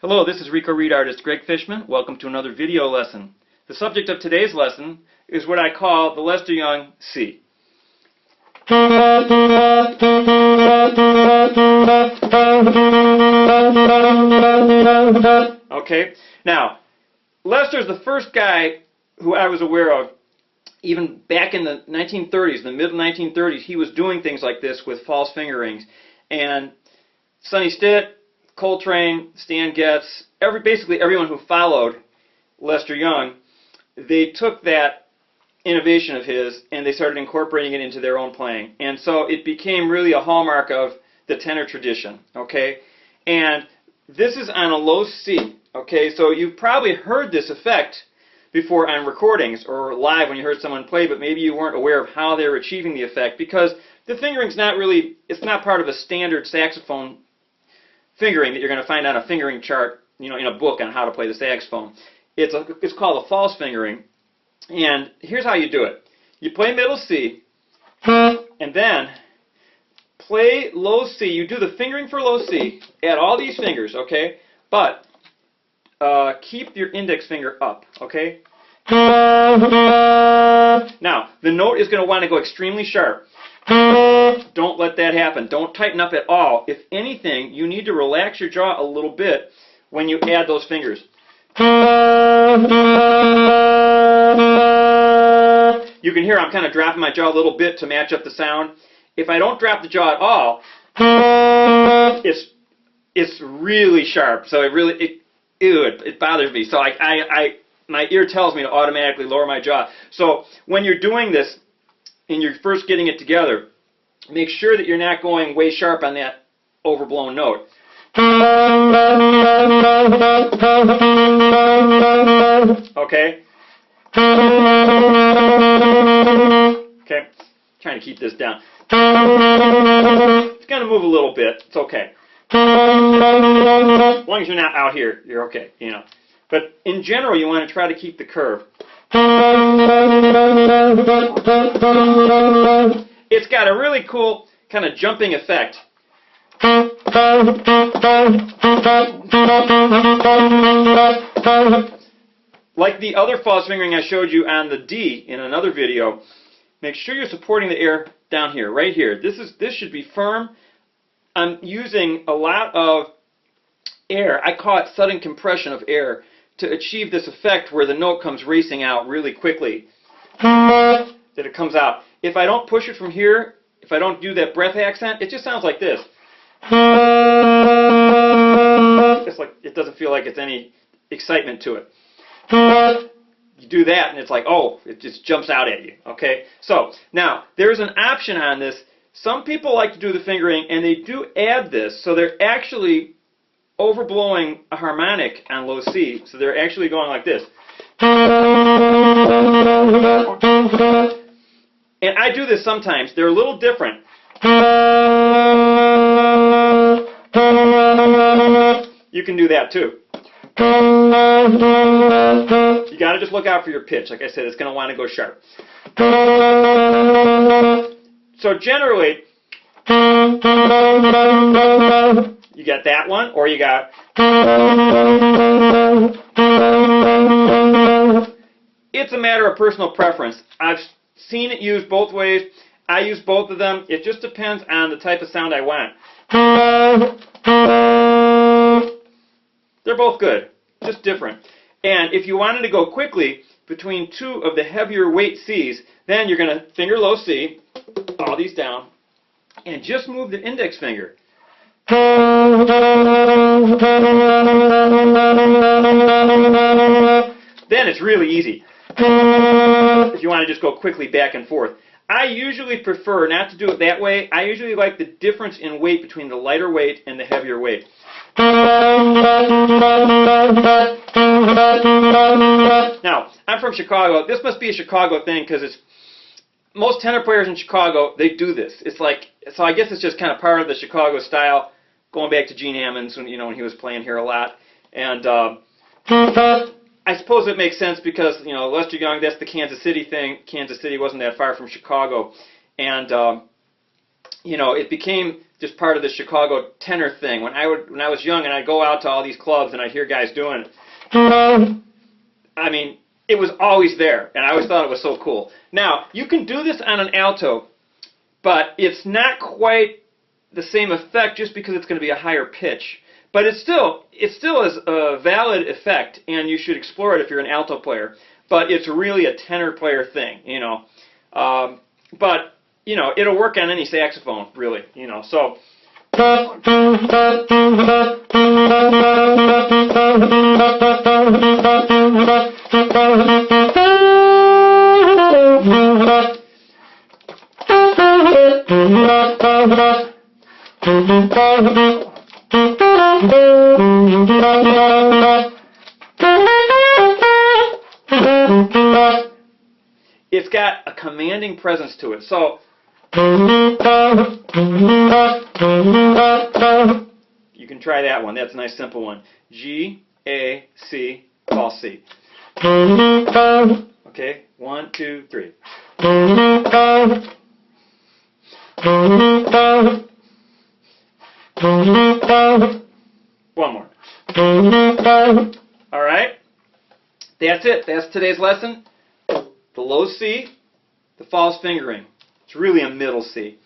Hello, this is Rico Reed artist Greg Fishman. Welcome to another video lesson. The subject of today's lesson is what I call the Lester Young C. Okay, now, Lester's the first guy who I was aware of, even back in the 1930s, the mid-1930s, he was doing things like this with false fingerings. And Sonny Stitt, Coltrane, Stan Getz, basically everyone who followed Lester Young, they took that innovation of his and they started incorporating it into their own playing. And so it became really a hallmark of the tenor tradition, okay? And this is on a low C, okay? So you've probably heard this effect before on recordings or live when you heard someone play, but maybe you weren't aware of how they were achieving the effect because the fingering's not really, it's not part of a standard saxophone fingering that you're going to find on a fingering chart, you know, in a book on how to play the saxophone. It's called a false fingering, and here's how you do it. You play middle C, and then play low C. You do the fingering for low C, add all these fingers, okay? But keep your index finger up, okay? Now, the note is going to want to go extremely sharp. Don't let that happen. Don't tighten up at all. If anything, you need to relax your jaw a little bit when you add those fingers. You can hear I'm kind of dropping my jaw a little bit to match up the sound. If I don't drop the jaw at all, it's really sharp. So it bothers me. So my ear tells me to automatically lower my jaw. So when you're doing this and you're first getting it together, make sure that you're not going way sharp on that overblown note. Okay? Okay, trying to keep this down. It's going to move a little bit. It's okay. As long as you're not out here, you're okay, you know. But in general, you want to try to keep the curve. It's got a really cool kind of jumping effect. Like the other false fingering I showed you on the D in another video, make sure you're supporting the air down here, right here. This should be firm. I'm using a lot of air. I call it sudden compression of air to achieve this effect where the note comes racing out really quickly. That it comes out. If I don't push it from here, if I don't do that breath accent, it just sounds like this. It's like it doesn't feel like it's any excitement to it. You do that and it's like, oh, it just jumps out at you. Okay? So, now, there's an option on this. Some people like to do the fingering and they do add this, so they're actually overblowing a harmonic on low C, so they're actually going like this. And I do this sometimes. They're a little different. You can do that too. You got to just look out for your pitch. Like I said, it's going to want to go sharp. So generally, you got that one, or you got... It's a matter of personal preference. I've seen it used both ways. I use both of them. It just depends on the type of sound I want. They're both good, just different. And if you wanted to go quickly between two of the heavier weight Cs, then you're going to finger low C, all these down, and just move the index finger. Then it's really easy. If you want to just go quickly back and forth. I usually prefer not to do it that way. I usually like the difference in weight between the lighter weight and the heavier weight. Now, I'm from Chicago. This must be a Chicago thing because most tenor players in Chicago, they do this. It's like, so I guess it's just kind of part of the Chicago style, going back to Gene Ammons when he was playing here a lot. And I suppose it makes sense because, you know, Lester Young, that's the Kansas City thing. Kansas City wasn't that far from Chicago. And it became just part of the Chicago tenor thing. When I was young and I'd go out to all these clubs and I'd hear guys doing it, I mean, it was always there, and I always thought it was so cool. Now, you can do this on an alto, but it's not quite the same effect just because it's going to be a higher pitch. But it still is a valid effect, and you should explore it if you're an alto player. But it's really a tenor player thing, But it'll work on any saxophone, really, So. It's got a commanding presence to it. So you can try that one. That's a nice simple one. G, A, C, fall C. Okay, 1, 2, 3. One more. All right. That's it. That's today's lesson. The low C, the false fingering. It's really a middle C.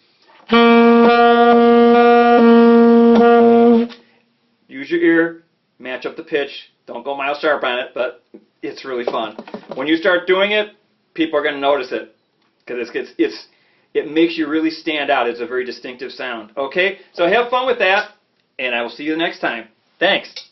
Use your ear, match up the pitch. Don't go mile sharp on it, but it's really fun. When you start doing it, people are going to notice it because it makes you really stand out. It's a very distinctive sound. Okay, so have fun with that, and I will see you next time. Thanks.